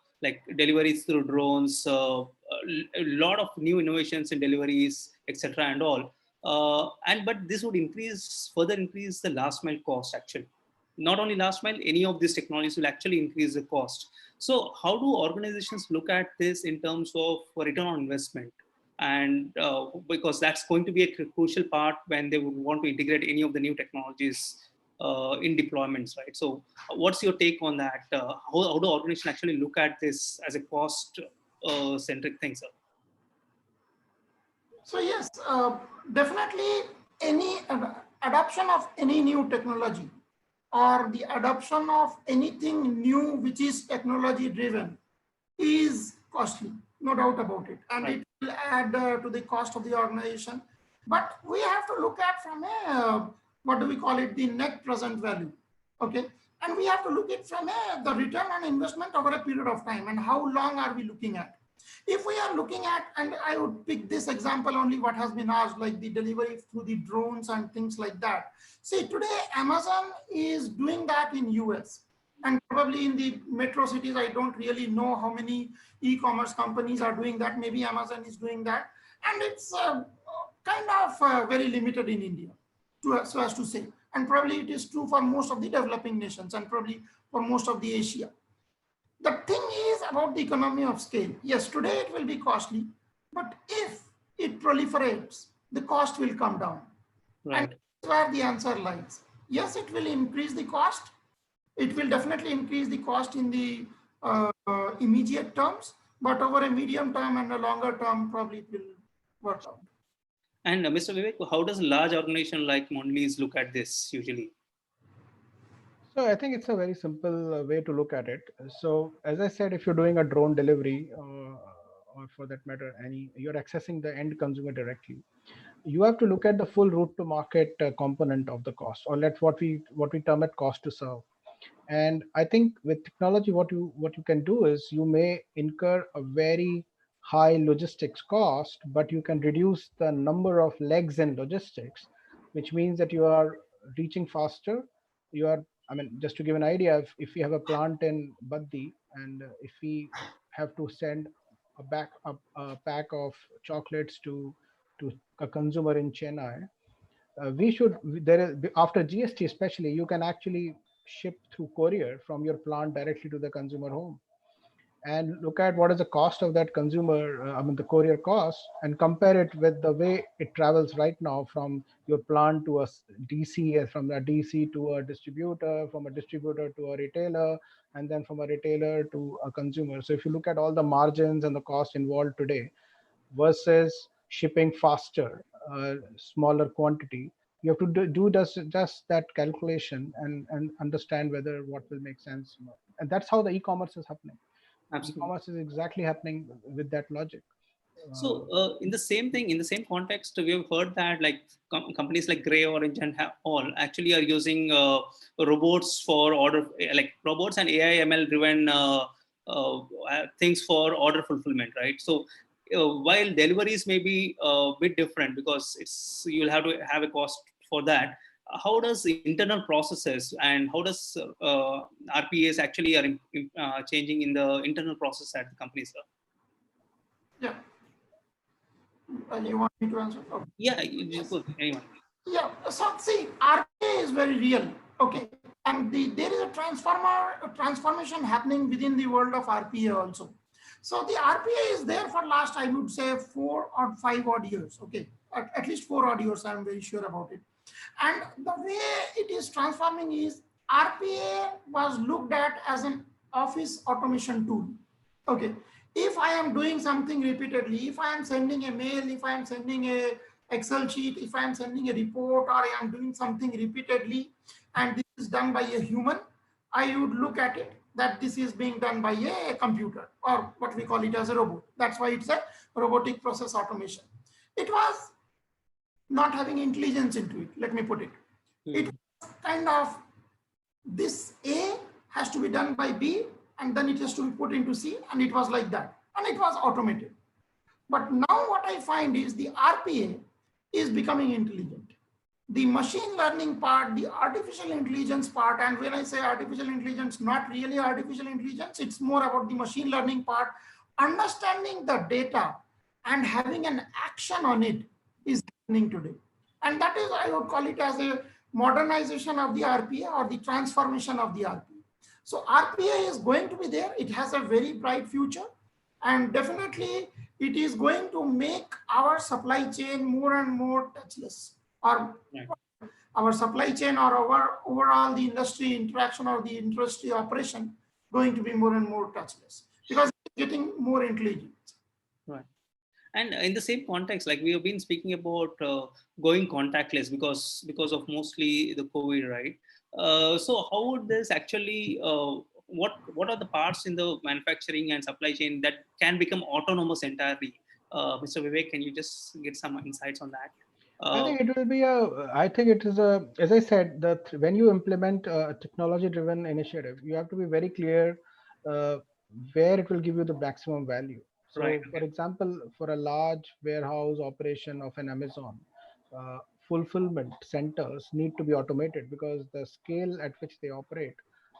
deliveries through drones, a lot of new innovations in deliveries, etc. and all. But this would further increase the last mile cost actually. Not only last mile, any of these technologies will actually increase the cost. So how do organizations look at this in terms of return on investment? And because that's going to be a crucial part when they would want to integrate any of the new technologies in deployments, right? So what's your take on that? How do organizations actually look at this as a cost centric thing, sir? So yes, definitely any adoption of any new technology or the adoption of anything new which is technology driven is costly, no doubt about it. And right. It will add to the cost of the organization. But we have to look at from a, what do we call it, the net present value, okay? And we have to look at from the return on investment over a period of time, and how long are we looking at? If we are looking at, and I would pick this example only what has been asked, like the delivery through the drones and things like that. See, today Amazon is doing that in US. And probably in the metro cities, I don't really know how many e-commerce companies are doing that. Maybe Amazon is doing that. And it's kind of very limited in India, so as to say. And probably it is true for most of the developing nations and probably for most of the Asia. The thing is about the economy of scale. Yes, today it will be costly, but if it proliferates, the cost will come down. Right. And that's where the answer lies. Yes, it will increase the cost, It will definitely increase the cost in the immediate terms, but over a medium term and a longer term, probably it will work out. And Mr. Vivek, how does a large organization like Mondelez look at this usually? So I think it's a very simple way to look at it. So as I said, if you're doing a drone delivery, or for that matter, you're accessing the end consumer directly, you have to look at the full route to market component of the cost, or let what we term it cost to serve. And I think with technology, what you can do is you may incur a very high logistics cost, but you can reduce the number of legs in logistics, which means that you are reaching faster. You are, I mean, just to give an idea, if we have a plant in Baddi, and if we have to send a pack of chocolates to a consumer in Chennai, we should there is after GST especially, you can actually ship through courier from your plant directly to the consumer home, and look at what is the cost of that consumer, the courier cost, and compare it with the way it travels right now from your plant to a DC, from a DC to a distributor, from a distributor to a retailer, and then from a retailer to a consumer. So if you look at all the margins and the cost involved today versus shipping faster, smaller quantity, you have to do just that calculation and understand whether what will make sense. And that's how the e-commerce is happening. Absolutely. E-commerce is exactly happening with that logic. So in the same thing, in the same context, we have heard that like companies like Grey Orange and all actually are using robots for order, like robots and AI ML driven things for order fulfillment, right? So while deliveries may be a bit different because you'll have to have a cost for that. How does the internal processes and how does RPAs actually are changing in the internal process at the company, sir? Yeah. You want me to answer? Okay. Yeah, you could. Anyone. Yeah. So see, RPA is very real. Okay. And there is a transformation happening within the world of RPA also. So the RPA is there for last, I would say, 4 or 5 odd years. Okay. At least 4 odd years, I'm very sure about it. And the way it is transforming is RPA was looked at as an office automation tool. Okay. If I am doing something repeatedly, if I am sending a mail, if I am sending a Excel sheet, if I am sending a report, or I am doing something repeatedly, and this is done by a human, I would look at it that this is being done by a computer, or what we call it as a robot. That's why it's a robotic process automation. It was not having intelligence into it, let me put it. It was kind of, this A has to be done by B, and then it has to be put into C, and it was like that, and it was automated. But now what I find is the RPA is becoming intelligent. The machine learning part, the artificial intelligence part, and when I say artificial intelligence, not really artificial intelligence, it's more about the machine learning part, understanding the data and having an action on it is happening today. And that is, I would call it as a modernization of the RPA, or the transformation of the RPA. So RPA is going to be there. It has a very bright future, and definitely it is going to make our supply chain more and more touchless, or our supply chain, or our overall the industry interaction, or the industry operation going to be more and more touchless because it's getting more intelligent. Right. And in the same context, like we have been speaking about going contactless because of mostly the COVID, right? So how would this actually, what are the parts in the manufacturing and supply chain that can become autonomous entirely? Mr. Vivek, can you just get some insights on that? I think it will be I think it is as I said, that when you implement a technology driven initiative, you have to be very clear uh, where it will give you the maximum value. So Right. for example, for a large warehouse operation of an Amazon, uh, fulfillment centers need to be automated because the scale at which they operate,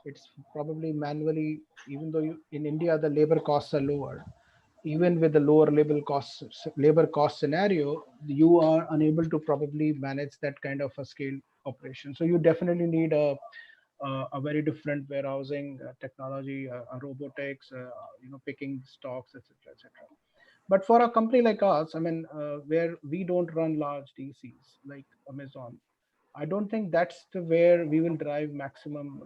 it's probably manually, even though in India the labor costs are lower, even with the lower labor cost scenario, you are unable to probably manage that kind of a scale operation. So you definitely need a very different warehousing technology, robotics, picking stocks, etc., etc. But for a company like us, I mean, where we don't run large DCs like Amazon, I don't think that's the where we will drive maximum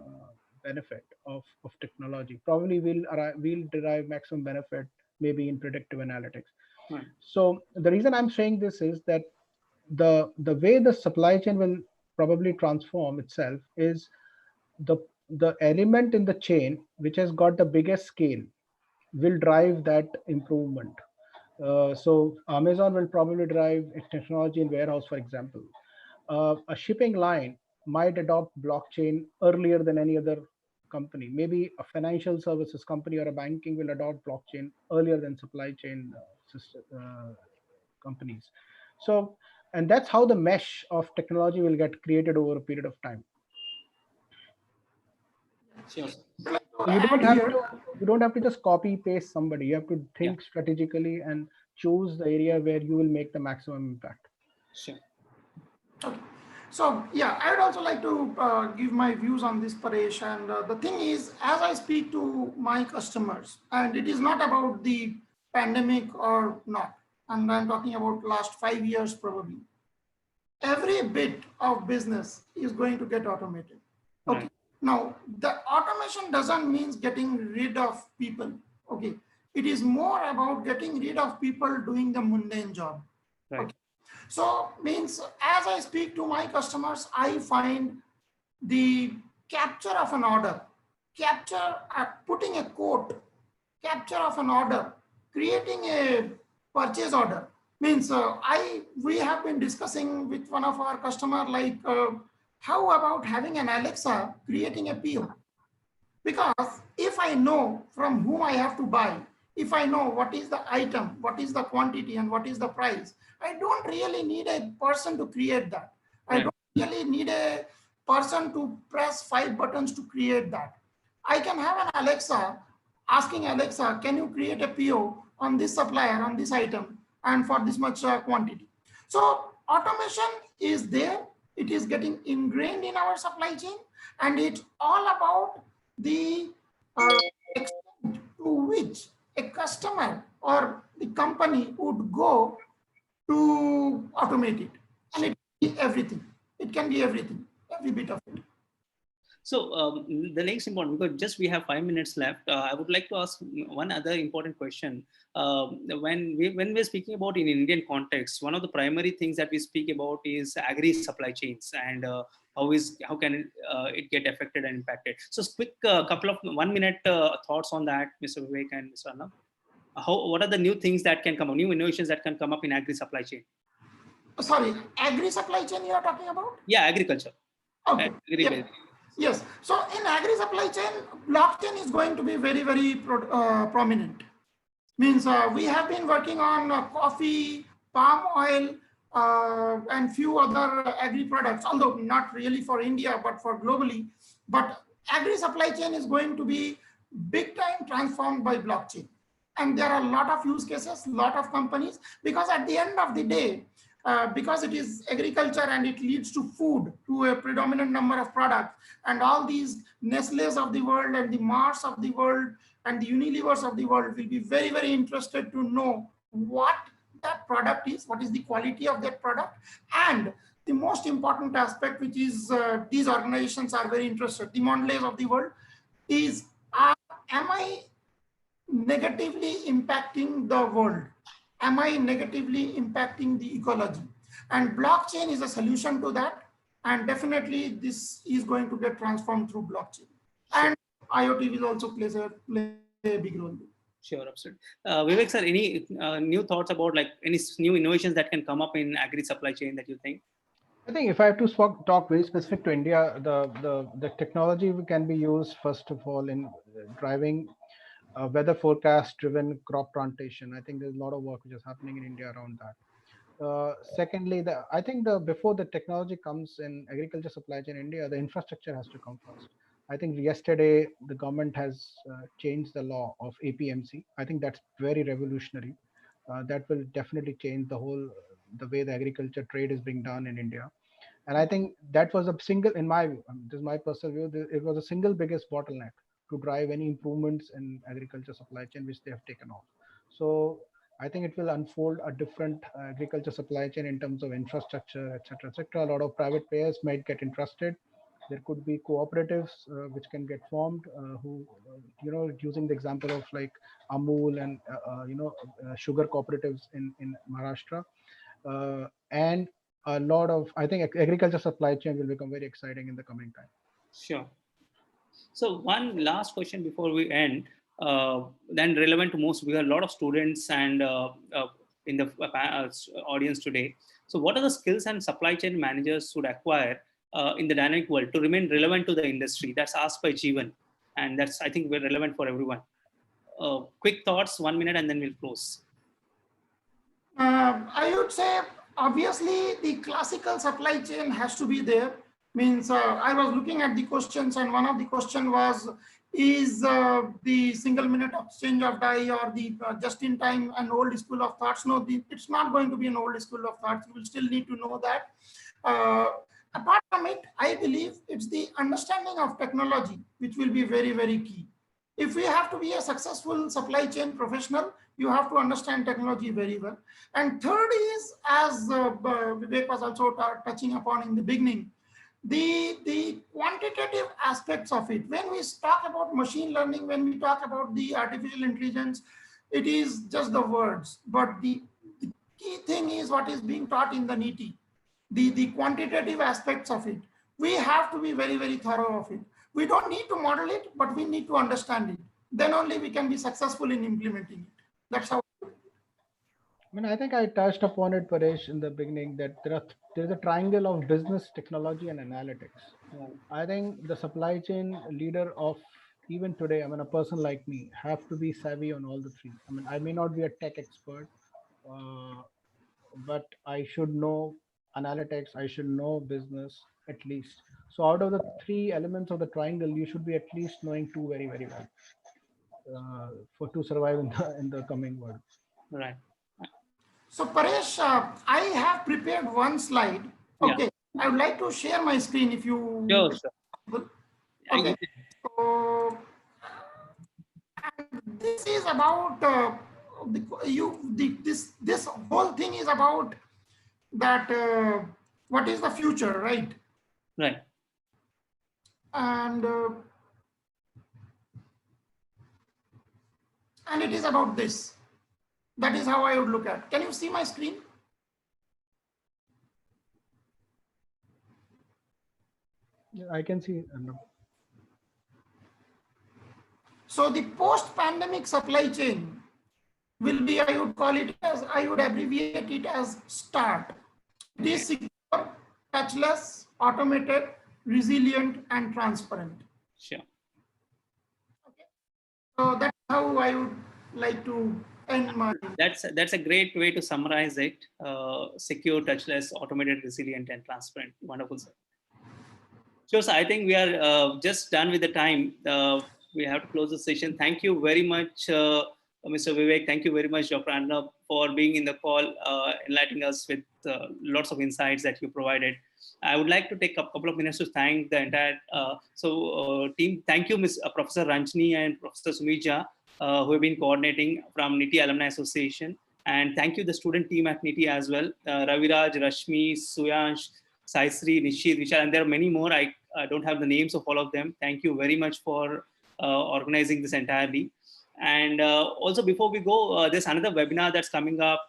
benefit of technology. Probably we'll derive maximum benefit maybe in predictive analytics. Right. So the reason I'm saying this is that the way the supply chain will probably transform itself is the the element in the chain which has got the biggest scale will drive that improvement. So Amazon will probably drive its technology in warehouse, for example. A shipping line might adopt blockchain earlier than any other company. Maybe a financial services company or a banking will adopt blockchain earlier than supply chain companies. So, and that's how the mesh of technology will get created over a period of time. Sure. Like to So add here, you don't have to just copy paste somebody. You have to Yeah. think strategically and choose the area where you will make the maximum impact. Sure. okay. So yeah, I would also like to give my views on this, Paresh. And the thing is, as I speak to my customers, and it is not about the pandemic or not, and I'm talking about last 5 years probably, every bit of business is going to get automated. Okay. Right. Now, the automation doesn't mean getting rid of people. Okay. It is more about getting rid of people doing the mundane job. Right. Okay. So means as I speak to my customers, I find the capture of an order, putting a quote, capture of an order, creating a purchase order means we have been discussing with one of our customer like how about having an Alexa creating a PO? Because if I know from whom I have to buy, if I know what is the item, what is the quantity, and what is the price, I don't really need a person to create that. I Right. don't really need a person to press 5 buttons to create that. I can have an Alexa asking Alexa, can you create a PO on this supplier, on this item, and for this much quantity? So automation is there. It is getting ingrained in our supply chain, and it's all about the extent to which a customer or the company would go to automate it. And it can be everything. It can be everything, every bit of it. So the next important, because just we have 5 minutes left, I would like to ask one other important question. When we're speaking about in Indian context, one of the primary things that we speak about is agri supply chains and how can it get affected and impacted. So quick couple of 1 minute thoughts on that, Mr. Vivek and Mr. Arnab. What are the new things that can come up, new innovations that can come up in agri supply chain? Sorry, agri supply chain you are talking about? Yeah, agriculture. Okay. Agri-based. Yes. So in agri supply chain, blockchain is going to be very, very prominent. Means we have been working on coffee, palm oil, and few other agri products, although not really for India, but for globally. But agri supply chain is going to be big time transformed by blockchain. And there are a lot of use cases, lot of companies, because at the end of the day, because it is agriculture and it leads to food, to a predominant number of products, and all these Nestle's of the world and the Mars of the world and the Unilevers of the world will be very, very interested to know what that product is, what is the quality of that product. And the most important aspect, which is these organizations are very interested, the Mondelez of the world, is am I negatively impacting the world? Am I negatively impacting the ecology? And blockchain is a solution to that. And definitely this is going to get transformed through blockchain. And IoT will also play a big role. Sure, absolutely. Vivek sir, any new thoughts about like any new innovations that can come up in agri supply chain that you think? I think if I have to talk very specific to India, the technology can be used first of all in driving weather forecast driven crop plantation. I think there's a lot of work which is happening in India around that. Secondly, I think before the technology comes in agriculture supply chain in India, the infrastructure has to come first. I think yesterday the government has changed the law of APMC. I think that's very revolutionary. That will definitely change the way the agriculture trade is being done in India. And I think that was a single, in my view, this is my personal view, it was a single biggest bottleneck to drive any improvements in agriculture supply chain, which they have taken off. So I think it will unfold a different agriculture supply chain in terms of infrastructure, et cetera, et cetera. A lot of private players might get interested. There could be cooperatives which can get formed, who, using the example of like Amul and, sugar cooperatives in Maharashtra. And a lot of, I think agriculture supply chain will become very exciting in the coming time. Sure. So one last question before we end, then relevant to most, we have a lot of students and in the audience today. So what are the skills and supply chain managers should acquire in the dynamic world to remain relevant to the industry? That's asked by Jeevan. And that's, I think, very relevant for everyone. Quick thoughts, 1 minute, and then we'll close. I would say, obviously, the classical supply chain has to be there. Means I was looking at the questions, and one of the question was, is the single minute exchange of die or the just in time an old school of thoughts? No, it's not going to be an old school of thoughts. You will still need to know that. Apart from it, I believe it's the understanding of technology, which will be very, very key. If we have to be a successful supply chain professional, you have to understand technology very well. And third is, as Vivek was also touching upon in the beginning, the quantitative aspects of it. When we talk about machine learning, when we talk about the artificial intelligence, it is just the words. But the key thing is what is being taught in the NITIE, the quantitative aspects of it. We have to be very, very thorough of it. We don't need to model it, but we need to understand it. Then only we can be successful in implementing it. That's how. I mean, I think I touched upon it, Paresh, in the beginning, that there's a triangle of business, technology, and analytics. I think the supply chain leader of even today, I mean, a person like me, have to be savvy on all the three. I mean, I may not be a tech expert, but I should know analytics, I should know business at least. So out of the three elements of the triangle, you should be at least knowing two very, very well for to survive in the coming world. Right. So Paresh, I have prepared one slide. Okay, yeah. I would like to share my screen if you. Sure, sure. Okay. So, and this is about this whole thing is about that what is the future, right? Right. And it is about this. That is how I would look at. Can you see my screen? Yeah, I can see. So the post-pandemic supply chain will be, I would call it as, I would abbreviate it as START. It is secure, touchless, automated, resilient, and transparent. Sure. Okay. So that's how I would like to end my. That's a great way to summarize it. Secure, touchless, automated, resilient, and transparent. Wonderful, sir. Sure, so I think we are just done with the time. We have to close the session. Thank you very much, Mr. Vivek. Thank you very much, Dr. Arnab, for being in the call, enlightening us with lots of insights that you provided. I would like to take a couple of minutes to thank the entire team. Thank you, Professor Ranjani and Professor Sumija, who have been coordinating from NITIE Alumni Association. And thank you, the student team at NITIE as well. Raviraj, Rashmi, Suyansh, Saisri, Nishit, Vishal, and there are many more. I don't have the names of all of them. Thank you very much for organizing this entirely. And also before we go, there's another webinar that's coming up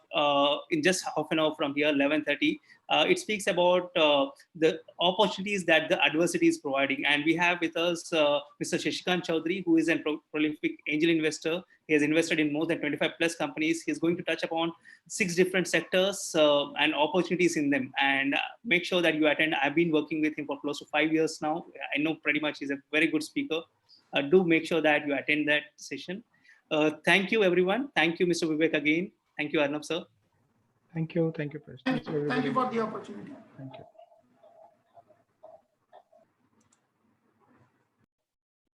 in just half an hour from here, 11:30. It speaks about the opportunities that the adversity is providing. And we have with us Mr. Shashikant Chaudhary, who is a prolific angel investor. He has invested in more than 25 plus companies. He's going to touch upon 6 different sectors and opportunities in them. And make sure that you attend. I've been working with him for close to 5 years now. I know pretty much he's a very good speaker. Do make sure that you attend that session. Thank you, everyone. Thank you, Mr. Vivek, again. Thank you, Arnab, sir. Thank you. Thank you, Paresh. Thank you for the opportunity. Thank you.